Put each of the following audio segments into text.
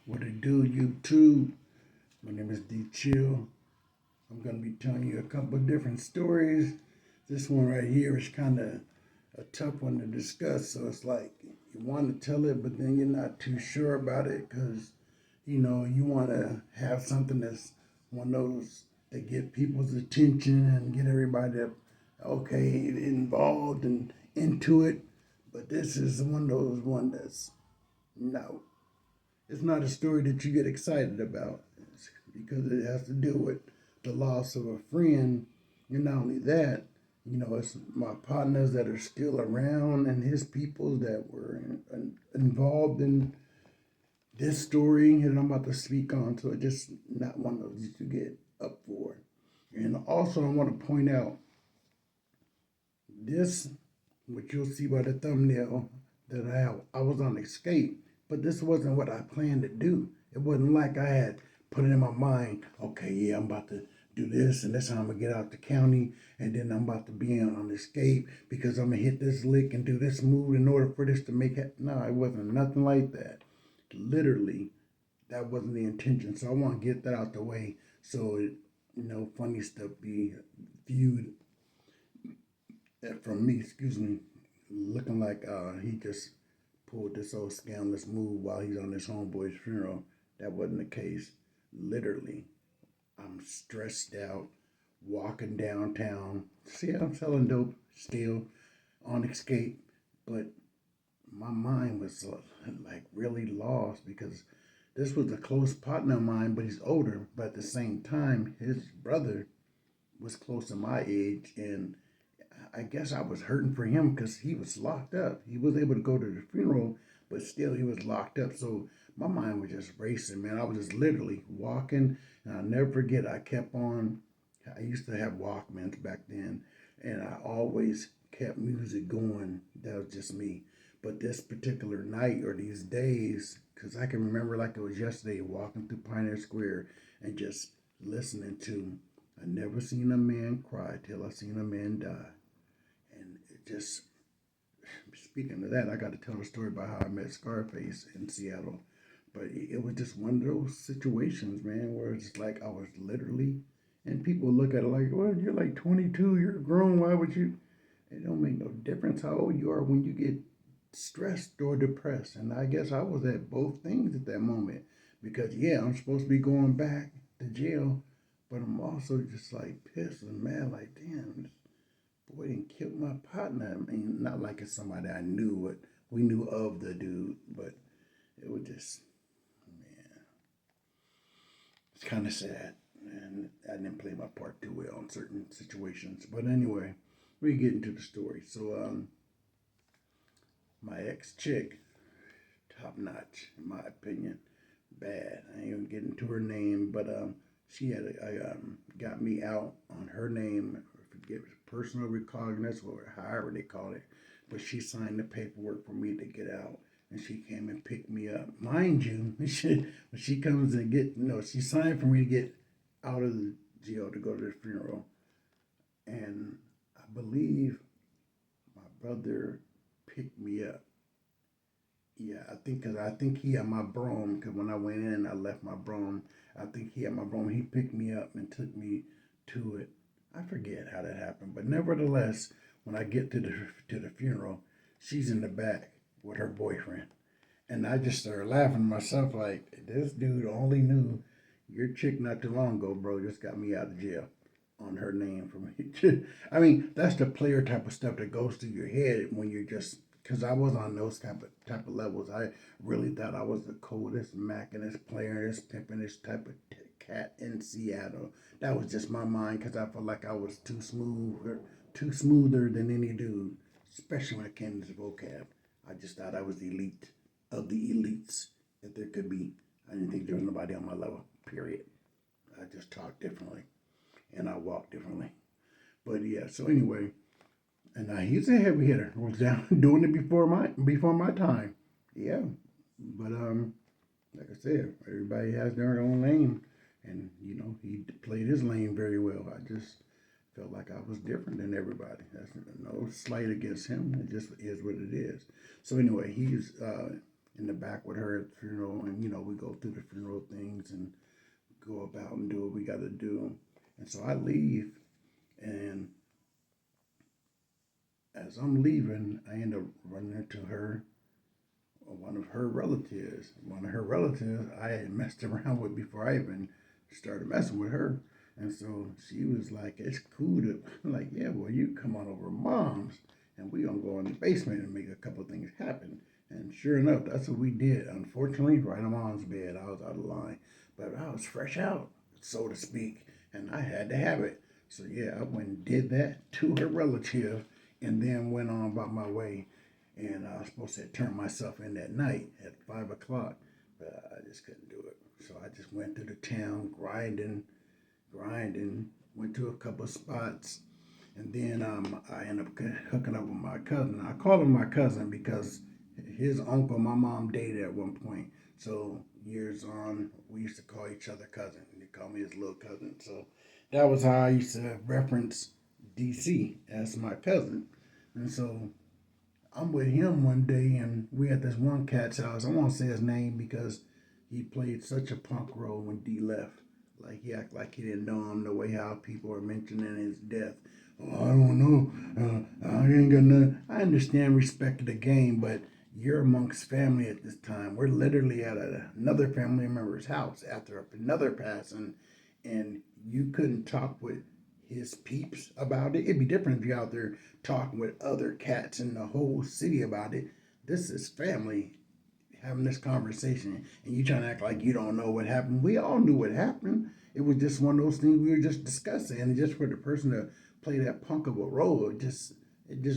What it do, YouTube? My name is D Chill. I'm gonna be telling you a couple of different stories. This one right here is kind of a tough one to discuss, so it's like you want to tell it, but then you're not too sure about it because you want to have something that's one of those that get people's attention and get everybody okay involved and into it. But this is one of those one that's no. It's not a story that you get excited about because it has to do with the loss of a friend. And not only that, it's my partners that are still around and his people that were involved in this story that I'm about to speak on. So it's just not one of those to get up for. And also, I want to point out this, which you'll see by the thumbnail, that I was on escape, but this wasn't what I planned to do. It wasn't like I had put it in my mind, okay, yeah, I'm about to do this, and that's how I'm gonna get out the county, and then I'm about to be on escape because I'm gonna hit this lick and do this move in order for this to make it. No, it wasn't nothing like that. Literally, that wasn't the intention. So I want to get that out the way so funny stuff be viewed from me, excuse me, looking like he just pulled this old scandalous move while he's on his homeboy's funeral. That wasn't the case. Literally, I'm stressed out, walking downtown. See, I'm selling dope still on escape, but my mind was like really lost because this was a close partner of mine, but he's older. But at the same time, his brother was close to my age, and I guess I was hurting for him because he was locked up. He was able to go to the funeral, but still he was locked up. So my mind was just racing, man. I was just literally walking, and I'll never forget. I kept on. I used to have Walkmans back then, and I always kept music going. That was just me. But this particular night or these days, because I can remember like it was yesterday, walking through Pioneer Square and just listening to I never seen a man cry till I seen a man die. And it just, speaking of that, I got to tell the story about how I met Scarface in Seattle. But it was just one of those situations, man, where it's like I was literally, and people look at it like, well, you're like 22, you're grown, why would you? It don't make no difference how old you are when you get stressed or depressed. And I guess I was at both things at that moment because, yeah, I'm supposed to be going back to jail, but I'm also just like pissed and mad, like, damn, boy didn't kill my partner. I mean, not like it's somebody I knew, but we knew of the dude, but it was just, man, it's kind of sad. And I didn't play my part too well in certain situations. But anyway, we get into the story. So, my ex chick, top notch, in my opinion, bad. I ain't gonna get into her name, but she had got me out on her name. I forget personal recognizance or however they call it, but she signed the paperwork for me to get out, and she came and picked me up. Mind you, when she comes and she signed for me to get out of the jail to go to the funeral, and I believe my brother picked me up. Yeah, I think he had my brom because when I went in, I left my brom. I think he had my brom. He picked me up and took me to it. I forget how that happened, but nevertheless, when I get to the funeral, she's in the back with her boyfriend, and I just started laughing to myself like this dude only knew your chick not too long ago, bro. Just got me out of jail on her name for me. I mean, that's the player type of stuff that goes through your head when you're just because I was on those type of levels. I really thought I was the coldest, mackinest, playerist, pimpinest type of cat in Seattle. That was just my mind because I felt like I was too smoother than any dude, especially when it came to the vocab. I just thought I was the elite of the elites that there could be. I didn't think there was nobody on my level. Period. I just talked differently and I walk differently. But yeah, so anyway, and he's a heavy hitter. Was down doing it before my time. Yeah, but like I said, everybody has their own lane, and he played his lane very well. I just felt like I was different than everybody. That's no slight against him. It just is what it is. So anyway, he's in the back with her at the funeral, and we go through the funeral things and go about and do what we got to do. And so I leave, and as I'm leaving, I end up running into her, one of her relatives. One of her relatives I had messed around with before I even started messing with her. And so she was like, it's cool to, I'm like, yeah, well, you come on over to mom's and we gonna go in the basement and make a couple of things happen. And sure enough, that's what we did. Unfortunately, right on mom's bed, I was out of line. But I was fresh out, so to speak, and I had to have it. So yeah, I went and did that to her relative and then went on about my way. And I was supposed to turn myself in that night at 5 o'clock, but I just couldn't do it. So I just went through the town grinding, went to a couple of spots, and then I ended up hooking up with my cousin. I call him my cousin because his uncle, my mom dated at one point. So years on, we used to call each other cousin. They call me his little cousin. So that was how I used to reference DC as my cousin. And so I'm with him one day, and we at this one cat's house. I won't say his name because he played such a punk role when D left. Like he acted like he didn't know him the way how people are mentioning his death. Oh, I don't know. I ain't got nothing. I understand respect of the game, but you're amongst family at this time. We're literally at another family member's house after another passing, and you couldn't talk with his peeps about it. It'd be different if you're out there talking with other cats in the whole city about it. This is family having this conversation, and you trying to act like you don't know what happened. We all knew what happened. It was just one of those things we were just discussing, and just for the person to play that punk of a role, it just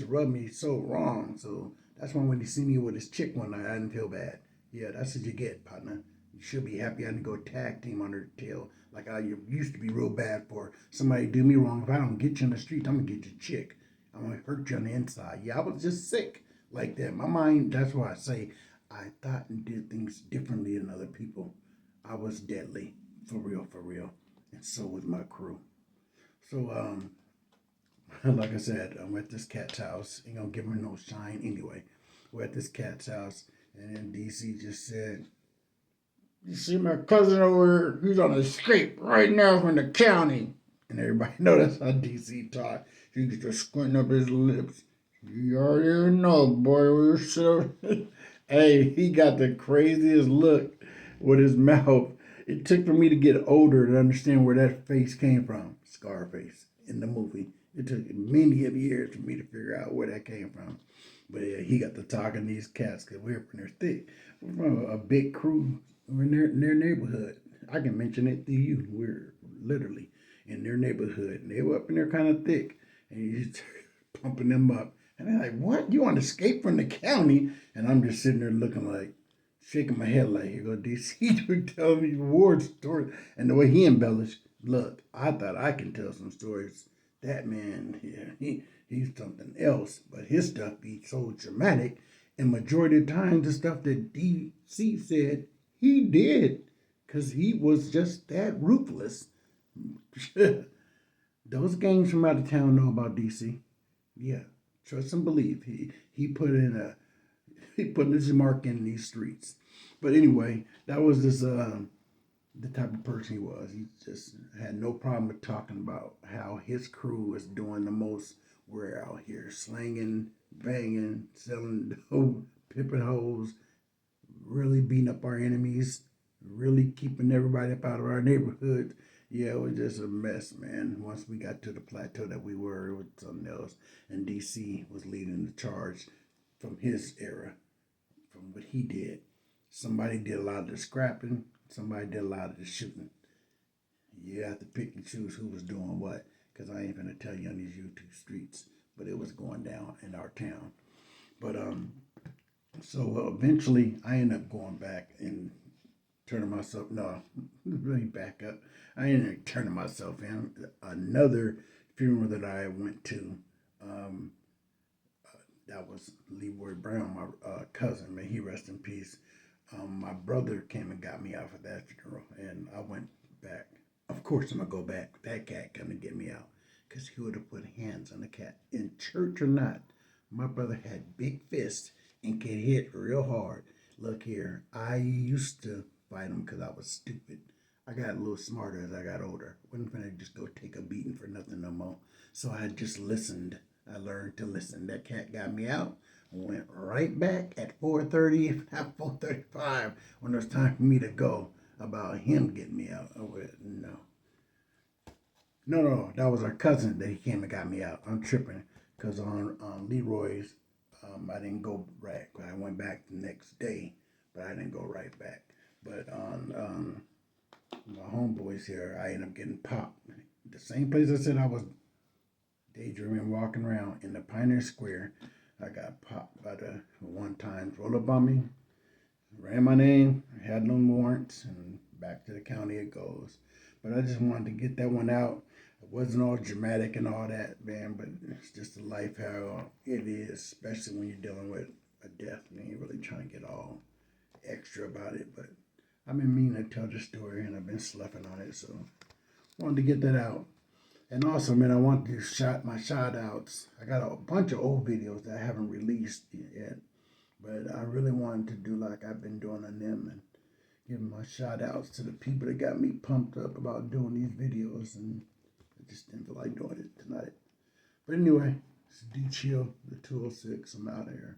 rubbed me so wrong. So that's why when he see me with his chick one night, I didn't feel bad. Yeah, that's what you get, partner. You should be happy I didn't go tag team under the tail like I used to be real bad for. Somebody do me wrong. If I don't get you in the street, I'm gonna get your chick. I'm gonna hurt you on the inside. Yeah, I was just sick like that. My mind, that's why I say I thought and did things differently than other people. I was deadly, for real, for real. And so was my crew. So, like I said, I'm at this cat's house. Ain't gonna give her no shine anyway. We're at this cat's house, and then DC just said, you see my cousin over here? He's on a escape right now from the county. And everybody know that's how DC talk. He gets to squinting up his lips. You already know, boy. We're so. Hey, he got the craziest look with his mouth. It took for me to get older to understand where that face came from. Scarface in the movie. It took many of years for me to figure out where that came from. But yeah, he got to talking these cats because we're from their thick. We're from a big crew. We're in their neighborhood. I can mention it to you. We're literally in their neighborhood. And they were up in there kind of thick. And he's pumping them up. And they're like, what? You want to escape from the county? And I'm just sitting there looking like, shaking my head like, here go DC telling me war stories. And the way he embellished, look, I thought I can tell some stories. That man, yeah, he's something else. But his stuff be so dramatic. And majority of the time, the stuff that DC said, he did. Because he was just that ruthless. Those gangs from out of town know about DC. Yeah, trust and believe. He put his mark in these streets. But anyway, that was this the type of person he was. He just had no problem with talking about how his crew is doing the most. We're out here slanging, banging, selling dope, pimping hoes, really beating up our enemies, really keeping everybody up out of our neighborhood. Yeah, it was just a mess, man. Once we got to the plateau that we were, it was something else. And DC was leading the charge from his era, from what he did. Somebody did a lot of the scrapping, somebody did a lot of the shooting. You have to pick and choose who was doing what, because I ain't gonna tell you on these YouTube streets, but it was going down in our town. But so eventually I ended up going back and turning myself, no, let me back up. I ended up turning myself in. Another funeral that I went to, um, that was Leroy Brown, my cousin, may he rest in peace. My brother came and got me out for that funeral, and I went back. Of course, I'm gonna go back. That cat come to get me out, cause he would have put hands on the cat, in church or not. My brother had big fists and could hit real hard. Look here, I used to fight them because I was stupid. I got a little smarter as I got older. Wasn't finna just go take a beating for nothing no more. So I just listened. I learned to listen. That cat got me out. Went right back at 4:30, at 4:35, when it was time for me to go. About him getting me out. I went, no. No, that was our cousin that he came and got me out. I'm tripping. Because on Leroy's, I didn't go right. I went back the next day, but I didn't go right back. But on my homeboys here, I ended up getting popped. The same place I said I was daydreaming, walking around in the Pioneer Square. I got popped by the one time, rolled up on me, ran my name, had no warrants, and back to the county it goes. But I just wanted to get that one out. It wasn't all dramatic and all that, man, but it's just the life how it is, especially when you're dealing with a death. You ain't really trying to get all extra about it, but I've been meaning to tell the story and I've been sloughing on it, so wanted to get that out. And also, man, I want to shout my shout outs. I got a bunch of old videos that I haven't released yet, but I really wanted to do like I've been doing on them and give my shout outs to the people that got me pumped up about doing these videos, and I just didn't feel like doing it tonight. But anyway, it's D Chill, the 206. I'm out of here.